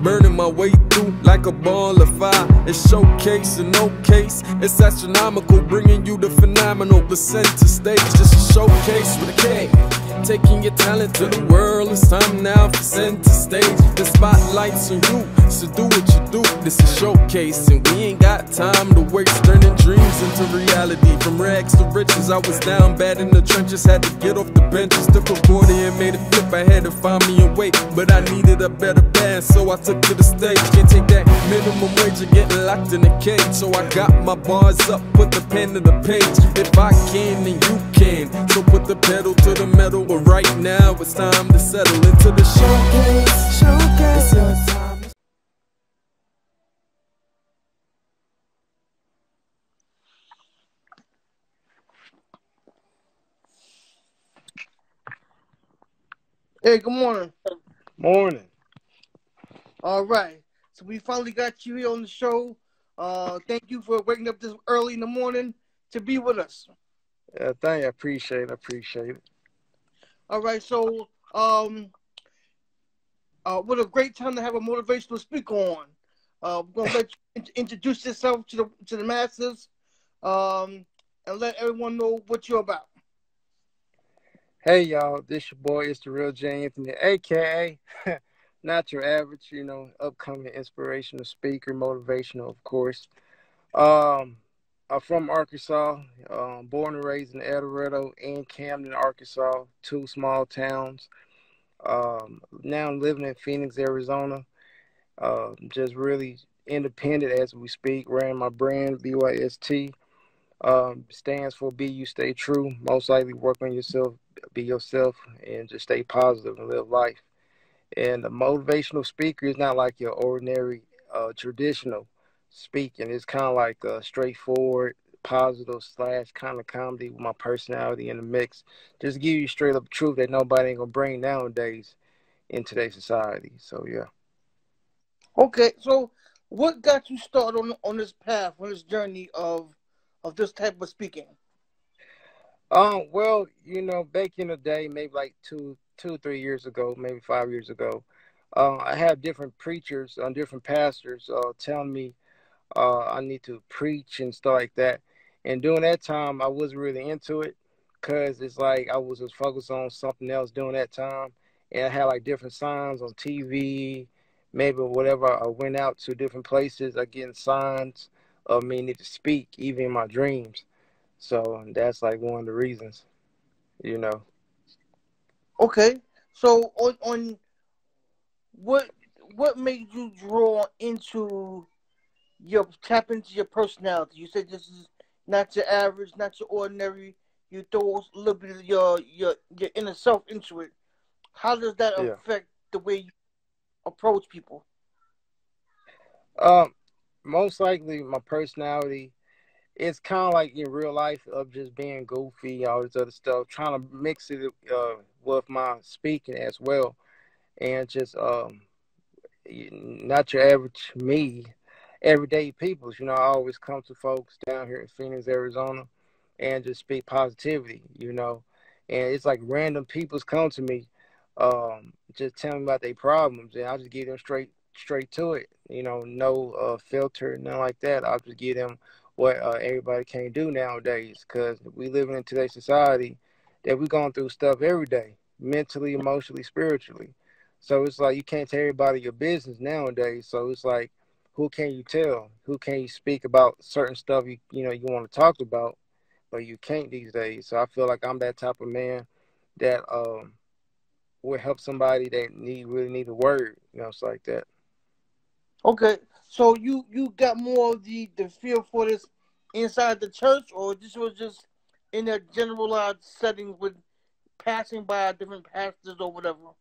burning my way through like a ball of fire. It's showcase and no case, it's astronomical, bringing you the phenomenal. But center stage, just a showcase with a K. Taking your talent to the world, it's time now for center stage. The spotlight's on you, so do what you do. This is showcase, and we ain't got time to waste. Turning dreams into reality, from rags to riches. I was down bad in the trenches, had to get off the benches. Took a 40 and made it flip, I had to find me a way. But I needed a better band, so I took to the stage. Can't take that minimum wage of getting locked in a cage. So I got my bars up, put the pen to the page. If I can, then you can. So put the pedal to the metal. But right now it's time to settle into the showcase. Showcase your time. Hey, good morning. Morning. All right. So we finally got you here on the show. Thank you for waking up this early in the morning to be with us. Thank you. I appreciate it. All right. So, what a great time to have a motivational speaker on. We're gonna let you introduce yourself to the masses, and let everyone know what you're about. Hey, y'all. This your boy, it's the real J. Anthony, a.k.a. not your average, upcoming inspirational speaker, motivational, of course. I'm from Arkansas, born and raised in El Dorado and Camden, Arkansas, two small towns. Now I'm living in Phoenix, Arizona. Just really independent as we speak. Ran my brand, BYST. Stands for Be You Stay True. Most likely work on yourself, be yourself, and just stay positive and live life. And a motivational speaker is not like your ordinary traditional speaking. It's kind of like a straightforward, positive slash kind of comedy with my personality in the mix. Just give you straight up truth that nobody ain't gonna bring nowadays in today's society. So yeah. Okay. So, what got you started on this path, on this journey of this type of speaking? Well, back in the day, maybe like 3 years ago, maybe 5 years ago, I had different preachers and different pastors telling me I need to preach and stuff like that. And during that time, I wasn't really into it because it's like I was just focused on something else during that time. And I had like different signs on TV, maybe whatever. I went out to different places, I getting signs of me need to speak, even in my dreams. So that's like one of the reasons, you know. Okay. So, on what made you draw into tap into your personality? You said this is not your average, not your ordinary. You throw a little bit of your inner self into it. How does that Yeah. affect the way you approach people? Most likely my personality, it's kind of like in real life of just being goofy, all this other stuff, trying to mix it with my speaking as well. And just not your average me, everyday peoples. I always come to folks down here in Phoenix, Arizona, and just speak positivity. And it's like random peoples come to me, just tell me about their problems, and I just give them straight to it. No filter, nothing like that. I'll just give them what everybody can't do nowadays, because we living in today's society that we're going through stuff every day, mentally, emotionally, spiritually. So it's like you can't tell everybody your business nowadays. So it's like, who can you tell? Who can you speak about certain stuff you want to talk about, but you can't these days. So I feel like I'm that type of man that will help somebody that really need a word. It's like that. Okay. So you got more of the feel for this inside the church, or this was just in a generalized setting with passing by different pastors or whatever?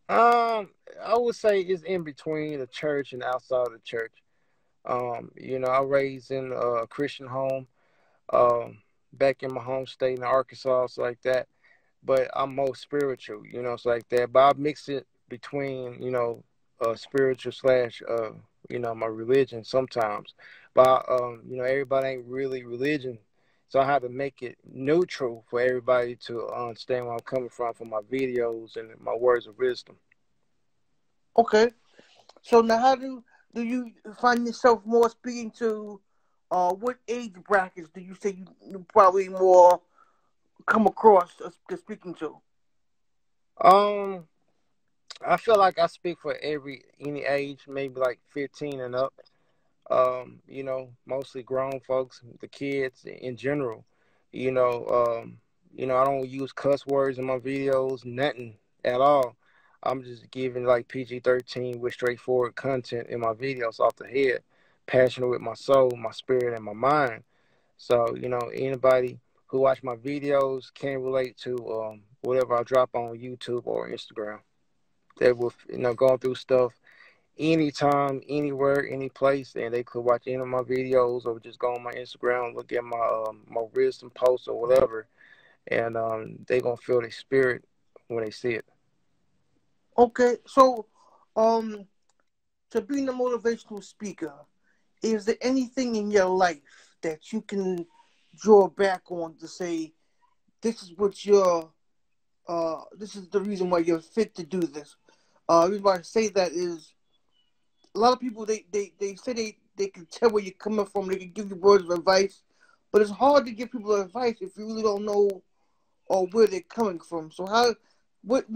I would say it's in between the church and outside of the church. I raised in a Christian home, back in my home state in Arkansas, so like that. But I'm more spiritual, it's like that. But I mix it between, spiritual slash, my religion sometimes. But, everybody ain't really religion. So I have to make it neutral for everybody to understand where I'm coming from for my videos and my words of wisdom. Okay. So now, how do you find yourself more speaking to? What age brackets do you say you probably more come across to speaking to? Um, I feel like I speak for any age, maybe like 15 and up. Mostly grown folks, the kids in general. You know, um, I don't use cuss words in my videos, nothing at all. I'm just giving like PG-13 with straightforward content in my videos off the head, passionate with my soul, my spirit, and my mind. So, anybody who watch my videos can relate to whatever I drop on YouTube or Instagram. They will, going through stuff anytime, anywhere, any place, and they could watch any of my videos or just go on my Instagram, look at my wisdom posts or whatever, and they gonna feel the spirit when they see it. Okay. So, um, to being a motivational speaker, is there anything in your life that you can draw back on to say this is what you're this is the reason why you're fit to do this? The reason why I say that is a lot of people they say they can tell where you're coming from, they can give you words of advice, but it's hard to give people advice if you really don't know or where they're coming from. So how what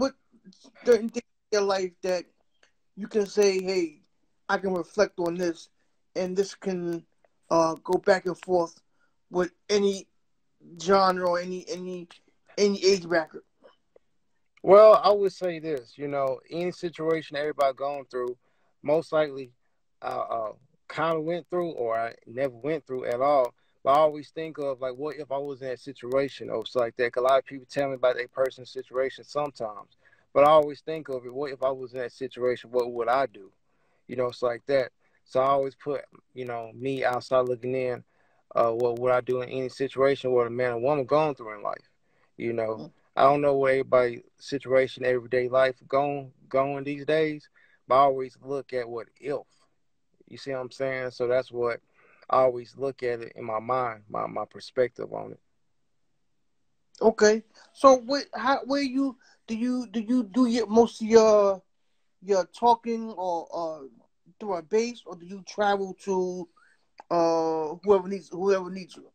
certain things in your life that you can say, hey, I can reflect on this, and this can go back and forth with any genre or any age bracket. Well, I would say this, any situation everybody going through, most likely, kind of went through, or I never went through at all. But I always think of like, what if I was in that situation or something like that? 'Cause a lot of people tell me about their personal situation sometimes, but I always think of it. What if I was in that situation? What would I do? It's like that. So I always put, me outside looking in. What would I do in any situation where a man or woman going through in life? You know, I don't know what everybody's situation, everyday life going these days, but I always look at what if. You see what I'm saying? So that's what I always look at it in my mind, my perspective on it. Okay, so where you do your most of your talking or through a base, or do you travel to whoever needs you?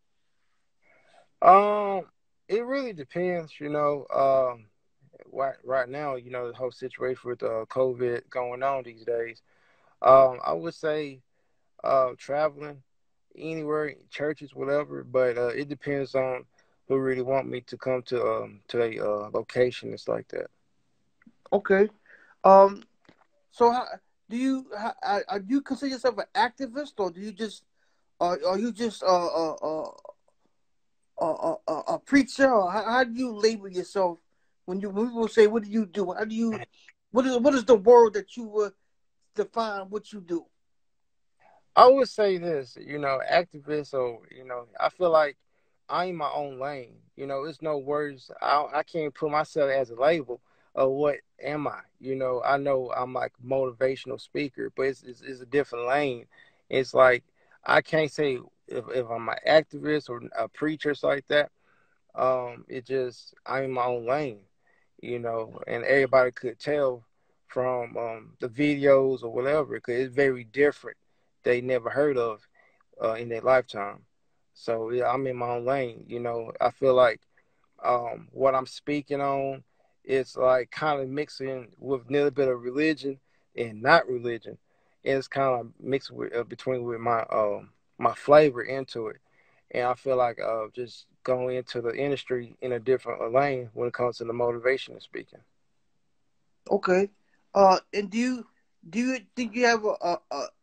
Um, it really depends, right now, the whole situation with COVID going on these days. I would say traveling anywhere, churches, whatever. But it depends on who really want me to come to a location. It's like that. Okay, um, so do you consider yourself an activist, or do you just are you just a preacher, or how do you label yourself when people say, "What do you do?" How do you what is the word that you would define what you do? I would say this, activist, or I feel like I'm in my own lane. It's no words. I can't put myself as a label of what am I. I know I'm like motivational speaker, but it's a different lane. It's like I can't say if I'm an activist or a preacher, so like that. It just I'm in my own lane, and everybody could tell from the videos or whatever, because it's very different. They never heard of in their lifetime. So yeah, I'm in my own lane. I feel like what I'm speaking on is like kind of mixing with a little bit of religion and not religion, and it's kind of mixed with between with my flavor into it. And I feel like just going into the industry in a different lane when it comes to the motivation and speaking. Okay, and do you think you have a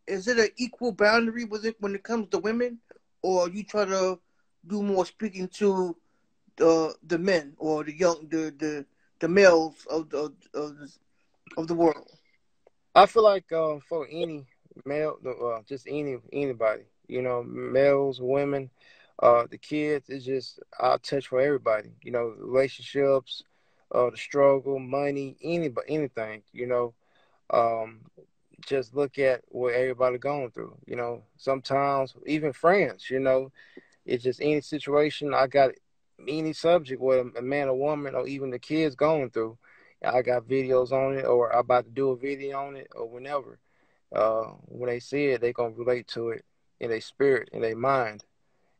is it an equal boundary with it when it comes to women, or you try to do more speaking to the men or the males of the world? I feel like for any male, just anybody, males, women, the kids, it's just I touch for everybody. Relationships, the struggle, money, anybody, anything. Um, just look at what everybody going through. Sometimes even friends. It's just any situation. I got any subject, whether a man or woman or even the kids going through, I got videos on it, or I'm about to do a video on it, or whenever. When they see it, they gonna relate to it in their spirit, in their mind,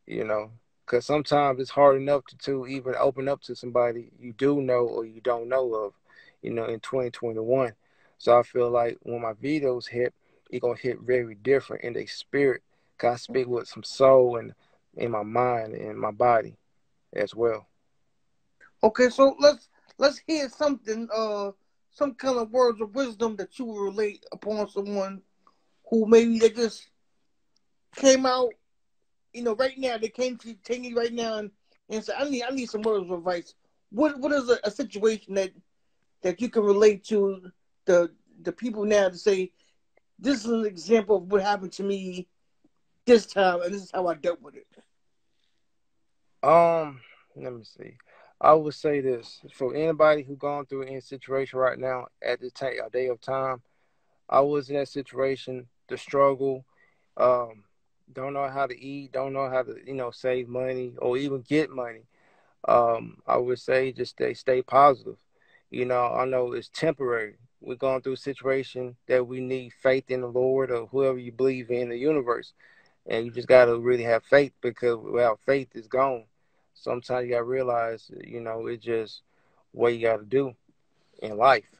you know. Because sometimes it's hard enough to even open up to somebody you do know or you don't know of, in 2021. So I feel like when my videos hit, it gonna hit very different in their spirit. Cause I speak with some soul and in my mind and my body as well. Okay, so let's hear something. Some kind of words of wisdom that you will relate upon someone who maybe they just came out. Right now they came to you right now and said, I need some words of advice. What is a situation that you can relate to the people now to say this is an example of what happened to me this time and this is how I dealt with it. Um, Let me see. I would say this for anybody who going through any situation right now at this a day of time. I was in that situation, the struggle, um, don't know how to eat, don't know how to, save money or even get money. I would say just stay positive. I know it's temporary. We're going through a situation that we need faith in the Lord or whoever you believe in the universe. And you just gotta really have faith because without faith it's gone. Sometimes you gotta realize, it's just what you gotta do in life.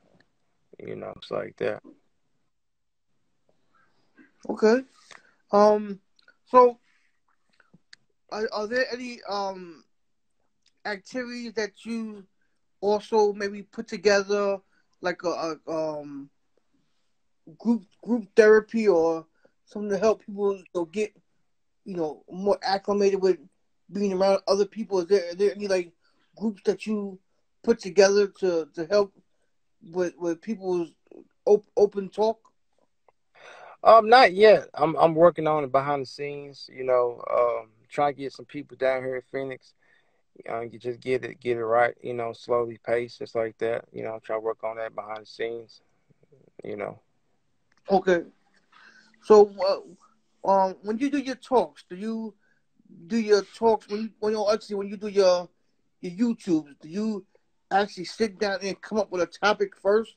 It's like that. Okay. Um. So, are there any activities that you also maybe put together, like a group therapy or something to help people get more acclimated with being around other people? Are there any like groups that you put together to help with people's open talk? Not yet. I'm working on it behind the scenes. Trying to get some people down here in Phoenix. You just get it right. Slowly pace, just like that. Try to work on that behind the scenes. You know. Okay. So, when you do your talks, do you do your talks when you do your YouTubes? Do you actually sit down and come up with a topic first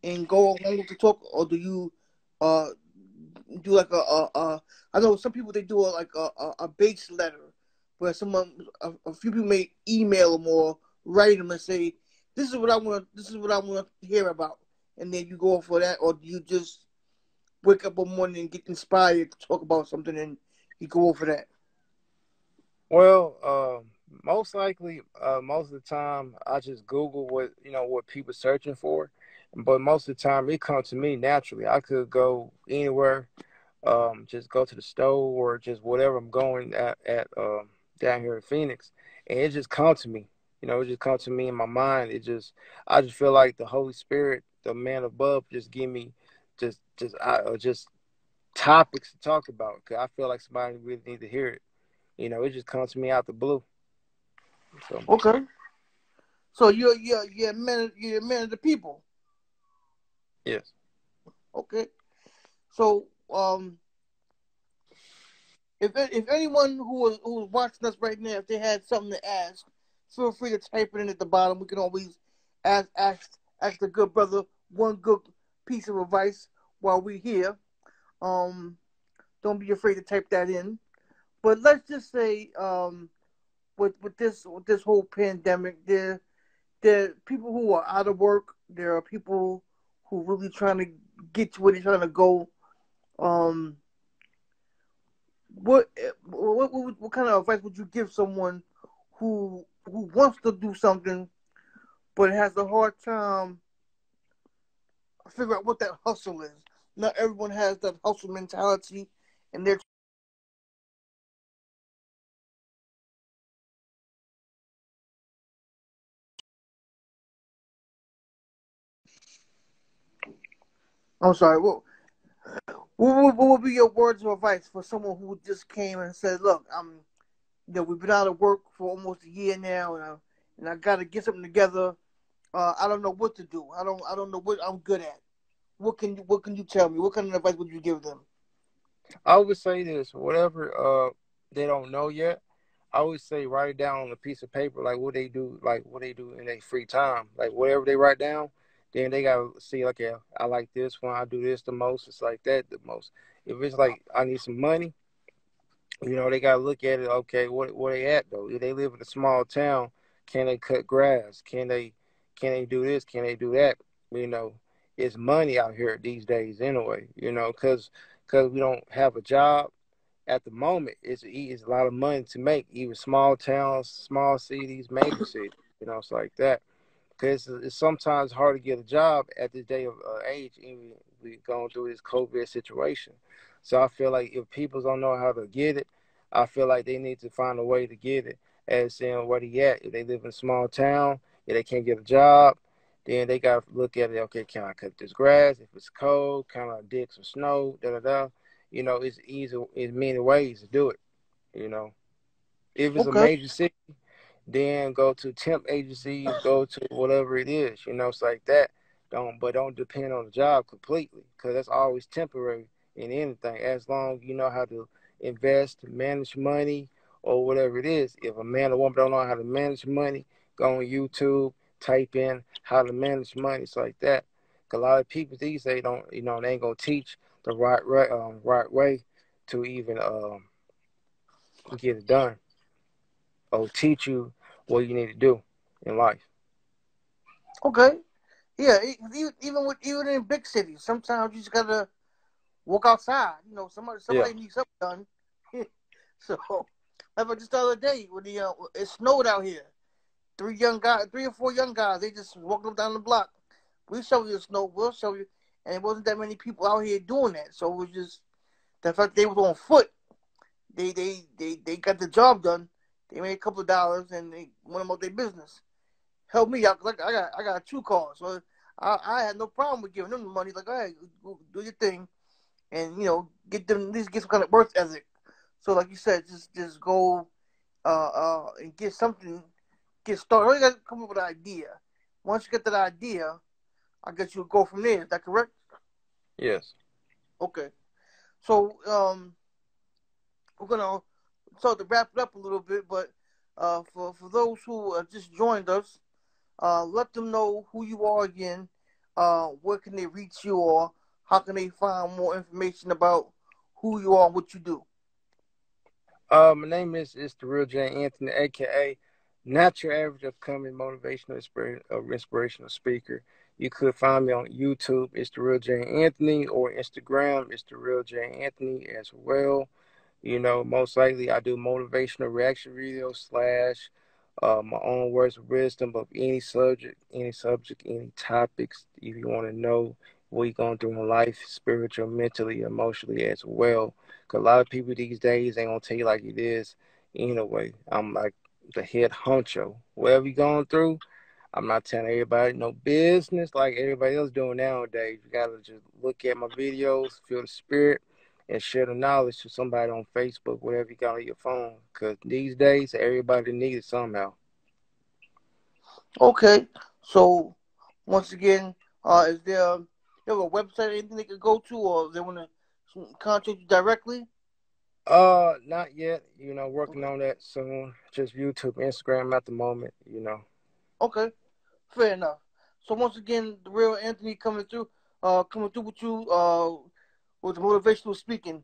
and go along with the talk, or do you uh do like a I know some people they do a base letter where a few people may email them or write them and say this is what I want to hear about, and then you go for that, or do you just wake up one morning and get inspired to talk about something and you go over that? Well, most likely, most of the time, I just Google what people searching for, but most of the time it comes to me naturally. I could go anywhere, just go to the store or just whatever I'm going at down here in Phoenix, and it just comes to me. It just comes to me in my mind. I just feel like the Holy Spirit, the man above, just give me just topics to talk about. Cause I feel like somebody really need to hear it. It just comes to me out the blue. So Okay. So you're a man of the people. yes. Okay. So if anyone who is watching us right now, if they had something to ask, feel free to type it in at the bottom. We can always ask the good brother one good piece of advice while we're here. Um, don't be afraid to type that in. But let's just say with this whole pandemic, there are people who are out of work. There are people who really trying to get to where they're trying to go. Um, what kind of advice would you give someone who wants to do something but has a hard time figure out what that hustle is? Not everyone has that hustle mentality, and they're. I'm sorry. What would be your words of advice for someone who just came and said, "Look, we've been out of work for almost a year now, and I got to get something together. I don't know what to do. I don't know what I'm good at. What can you tell me? What kind of advice would you give them?" I would say this, whatever they don't know yet, I always say write it down on a piece of paper, like what they do in their free time, like whatever they write down. Then they gotta see, like, yeah, I like this one, I do this the most, it's like that the most. If it's like I need some money, they gotta look at it. Okay, where they at though? If they live in a small town, can they cut grass? Can they do this? Can they do that? You know, it's money out here these days anyway. Because we don't have a job at the moment. It's a lot of money to make, even small towns, small cities, major cities. It's like that. Because it's sometimes hard to get a job at this day of age, even we going through this COVID situation. So I feel like if people don't know how to get it, I feel like they need to find a way to get it. As saying where they at. If they live in a small town, if they can't get a job, then they got to look at it. Okay, can I cut this grass? If it's cold, can I dig some snow? Da da da. It's easy. It's many ways to do it. You know, if it's a Okay. major city, then go to temp agencies, go to whatever it is, it's like that. Don't depend on the job completely, because that's always temporary in anything. As long as you know how to invest, manage money, or whatever it is. If a man or woman don't know how to manage money, go on YouTube, type in how to manage money. It's like that. 'Cause a lot of people these days don't, they ain't gonna teach the right way to even get it done, or teach you what you need to do in life. Okay. Yeah. Even in big cities, sometimes you just gotta walk outside. Yeah. Somebody needs something done. So, like just the other day when it snowed out here, three or four young guys, they just walked up down the block. We show you the snow. We'll show you, and it wasn't that many people out here doing that. So it was just the fact they was on foot. They got the job done. They made a couple of dollars and they went about their business. Helped me out because I got two cars, so I had no problem with giving them the money. Like, all right, go do your thing, and get them at least get some kind of work ethic. So, like you said, just go and get something, get started. You got to come up with an idea. Once you get that idea, I guess you'll go from there. Is that correct? Yes. Okay. So we're gonna start to wrap it up a little bit, but for those who just joined us, let them know who you are again. Where can they reach you, or how can they find more information about who you are and what you do? My name is the real J Anthony, aka not your average upcoming motivational inspirational speaker. You could find me on YouTube. It's the real J Anthony, or Instagram. It's the real J Anthony as well. Most likely I do motivational reaction videos slash my own words of wisdom of any subject, any topics. If you want to know what you're going through in life, spiritual, mentally, emotionally as well. Because a lot of people these days ain't going to tell you like it is. Anyway, I'm like the head honcho. Whatever you're going through, I'm not telling everybody no business like everybody else doing nowadays. You got to just look at my videos, feel the spirit, and share the knowledge to somebody on Facebook, whatever you got on your phone. Because these days, everybody needs it somehow. Okay. So once again, is there you have a website or anything they could go to, or they want to contact you directly? Not yet. Working Okay. on that soon. Just YouTube, Instagram at the moment. Okay. Fair enough. So once again, the real Anthony coming through with you, with the motivational speaking.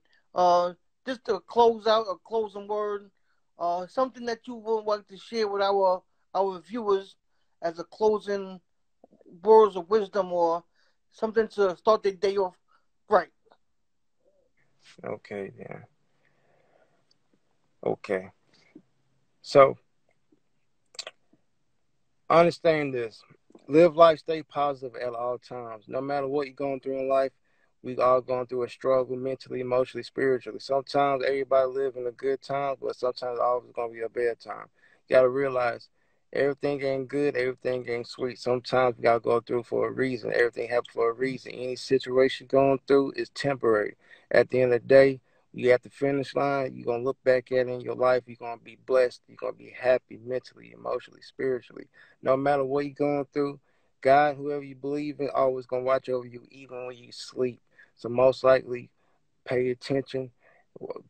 Just to close out, a closing word, something that you would like to share with our viewers as a closing words of wisdom, or something to start their day off right. Okay, then. Okay. So, understand this. Live life, stay positive at all times. No matter what you're going through in life, we all going through a struggle mentally, emotionally, spiritually. Sometimes everybody live in a good time, but sometimes always going to be a bad time. You got to realize everything ain't good, everything ain't sweet. Sometimes we got to go through for a reason. Everything happens for a reason. Any situation going through is temporary. At the end of the day, you at the finish line, you're going to look back at it in your life, you're going to be blessed, you're going to be happy mentally, emotionally, spiritually. No matter what you're going through, God, whoever you believe in, always gonna watch over you even when you sleep. So most likely, pay attention.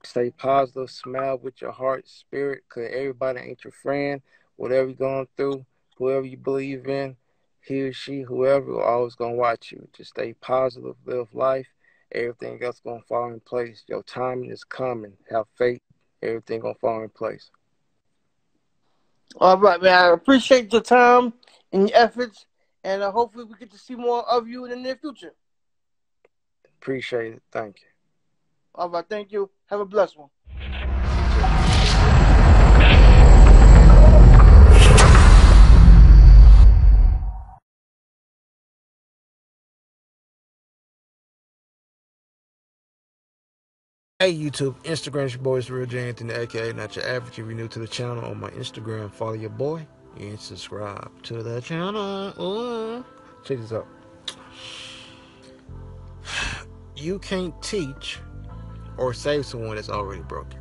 Stay positive, smile with your heart, spirit, because everybody ain't your friend. Whatever you're going through, whoever you believe in, he or she, whoever, will always going to watch you. Just stay positive, live life. Everything else going to fall in place. Your timing is coming. Have faith. Everything going to fall in place. All right, man. I appreciate your time and your efforts, and hopefully we get to see more of you in the near future. Appreciate it. Thank you. All right, thank you. Have a blessed one. Hey YouTube, Instagram, it's your boy, it's Real J Anthony, aka Not Your Average. If you're new to the channel on my Instagram, follow your boy and subscribe to the channel. Ooh. Check this out. You can't teach or save someone that's already broken.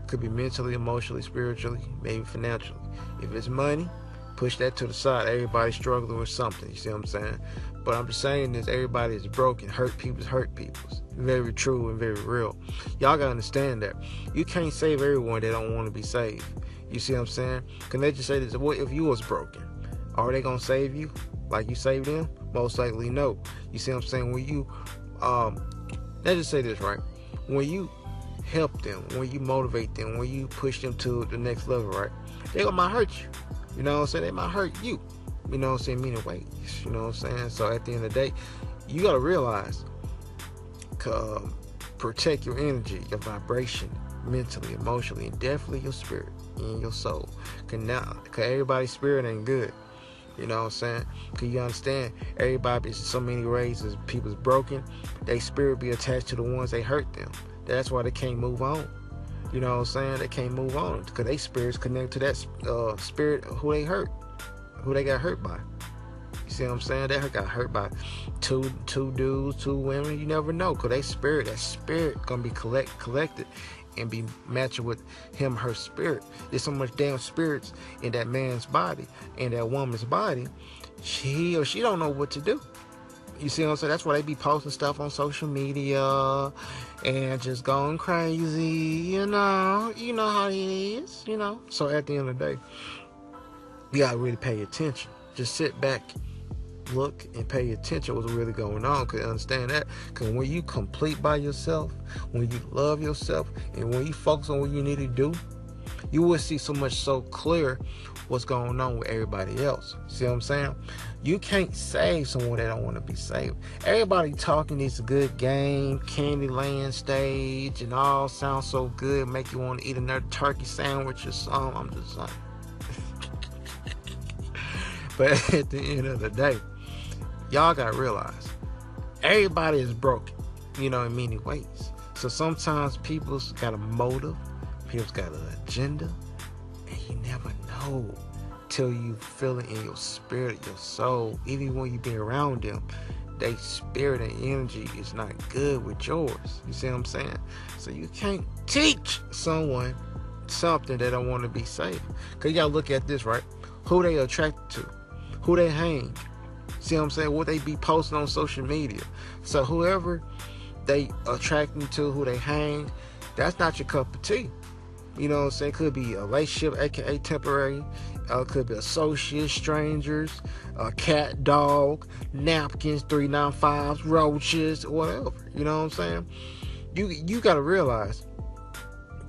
Could be mentally, emotionally, spiritually, maybe financially. If it's money, push that to the side. Everybody's struggling with something, you see what I'm saying? But I'm just saying this, everybody is broken. Hurt people's hurt people's. Very true and very real. Y'all gotta understand that. You can't save everyone that don't want to be saved. You see what I'm saying? Can they just say this, what if you was broken? Are they gonna save you like you saved them? Most likely no. You see what I'm saying? When you, let's just say this, right? When you help them, when you motivate them, when you push them to the next level, right? They might hurt you. You know what I'm saying? They might hurt you. You know what I'm saying? Meaning ways. You know what I'm saying? So at the end of the day, you got to realize, protect your energy, your vibration, mentally, emotionally, and definitely your spirit and your soul. Cause everybody's spirit ain't good. You know what I'm saying? Cause you understand, everybody is so many ways as people's broken, their spirit be attached to the ones they hurt them. That's why they can't move on. You know what I'm saying? They can't move on because their spirits connect to that spirit who they hurt, who they got hurt by. You see what I'm saying? They got hurt by two dudes, two women. You never know, because that spirit gonna be collected and be matching with him, her spirit. There's so much damn spirits in that man's body, in that woman's body. He or she don't know what to do. You see what I'm saying? That's why they be posting stuff on social media and just going crazy, you know how it is, you know. So at the end of the day, you gotta really pay attention. Just sit back, look, and pay attention to what's really going on. Cause understand that, cause when you complete by yourself, when you love yourself, and when you focus on what you need to do, you will see so much so clear what's going on with everybody else. See what I'm saying? You can't save someone that don't want to be saved. Everybody talking this good game, Candyland stage, and all sounds so good, make you want to eat another turkey sandwich or something. I'm just saying. But at the end of the day, y'all gotta realize, everybody is broken, you know, in many ways. So sometimes people's got a motive, people's got an agenda, and you never know till you feel it in your spirit, your soul. Even when you be around them, their spirit and energy is not good with yours. You see what I'm saying? So you can't teach someone something they don't want to be saved. Because you got to look at this, right? Who they attracted to, who they hang. See what I'm saying? What they be posting on social media. So whoever they attracting to, who they hang, that's not your cup of tea. You know what I'm saying? Could be a relationship, aka temporary. Could be associates, strangers, cat, dog, napkins, 395s, roaches, whatever. You know what I'm saying? You got to realize,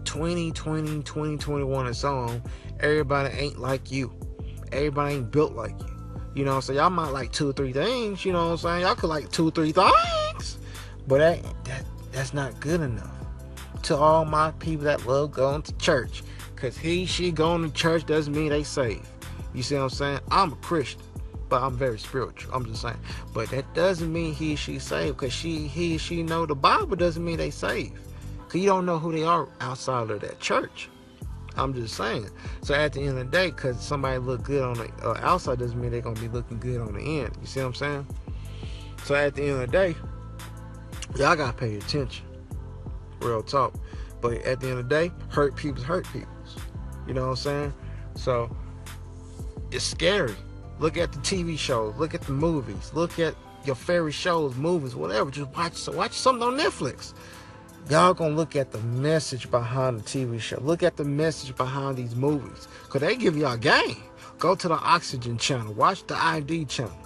2020, 2021 and so on, everybody ain't like you. Everybody ain't built like you. You know what I'm saying? Y'all might like 2 or 3 things. You know what I'm saying? Y'all could like 2 or 3 things. But that's not good enough. To all my people that love going to church, because she going to church doesn't mean they saved. You see what I'm saying? I'm a Christian, but I'm very spiritual. I'm just saying. But that doesn't mean he or she saved, because he or she know the Bible doesn't mean they saved. Because you don't know who they are outside of that church. I'm just saying. So at the end of the day, because somebody look good on the outside doesn't mean they're going to be looking good on the end. You see what I'm saying? So at the end of the day, y'all got to pay attention. Real talk. But at the end of the day, hurt people's hurt people's. You know what I'm saying? So it's scary. Look at the TV shows. Look at the movies. Look at your favorite shows, movies, whatever. Just watch something on Netflix. Y'all gonna look at the message behind the TV show. Look at the message behind these movies. Because they give y'all game. Go to the Oxygen channel. Watch the ID channel.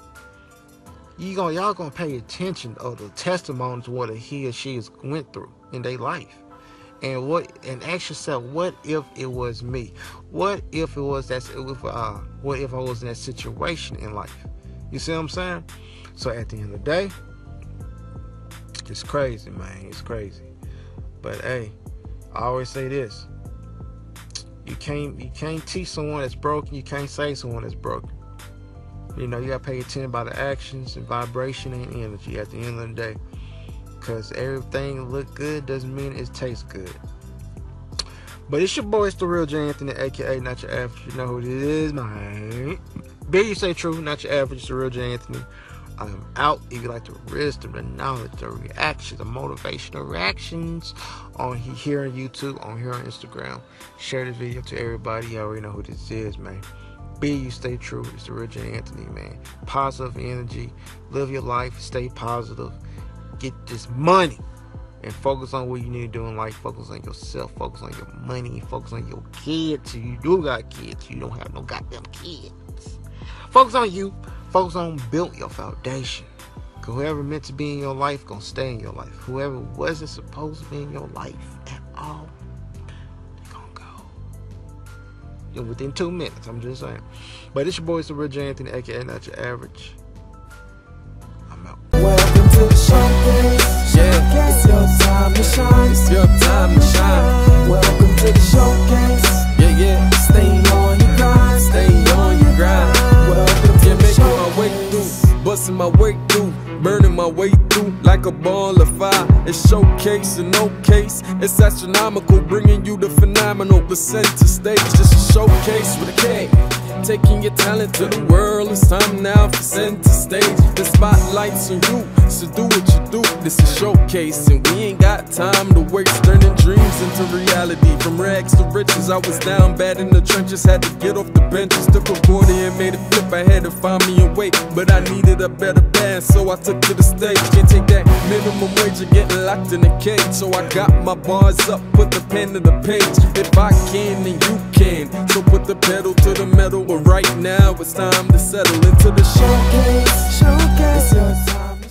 Y'all gonna pay attention to the testimonies of what he or she has went through in their life. And ask yourself, what if it was me? What if it was what if I was in that situation in life? You see what I'm saying? So at the end of the day, it's crazy, man. It's crazy. But hey, I always say this. You can't teach someone that's broken. You can't save someone that's broken. You know, you gotta pay attention by the actions and vibration and energy at the end of the day. Because everything look good doesn't mean it tastes good. But it's your boy, it's the real J. Anthony, aka Not Your Average. You know who it is, man. BYST true, not your average, it's the real J. Anthony. I'm out. If you like the wisdom, the knowledge, the reactions, the motivational reactions on here on YouTube, on here on Instagram, share this video to everybody. You already know who this is, man. Stay true. It's the real J. Anthony, man. Positive energy. Live your life. Stay positive. Get this money and focus on what you need to do in life. Focus on yourself. Focus on your money. Focus on your kids. You do got kids. You don't have no goddamn kids. Focus on you. Focus on build your foundation. Cause whoever meant to be in your life gonna stay in your life. Whoever wasn't supposed to be in your life at all, they gonna go. Within 2 minutes, I'm just saying. But it's your boy, it's the real J. Anthony, aka Not Your Average. I'm out. Welcome to the showcase. Yeah, it's your time to shine. It's your time to shine. Welcome to the showcase. Yeah, yeah. Stay on your grind. Stay on your grind. Welcome to the showcase. Making my way through, busting my way through, burning my way through like a ball of fire. It's showcase and no case. It's astronomical, bringing you the phenomenal. The center stage, just a showcase with a K. Taking your talent to the world, it's time now for center stage. The spotlight's on you, so do what you do. This is showcase, and we ain't got time to waste. Turning dreams into reality, from rags to riches. I was down bad in the trenches, had to get off the benches. Took a 40 and made it flip. I had to find me a way, but I needed a better band, so I took to the stage. Can't take that minimum wage of getting locked in a cage. So I got my bars up, put the pen to the page. If I can, then you can. So put the pedal to the metal. But right now it's time to settle into the showcase. Showcase.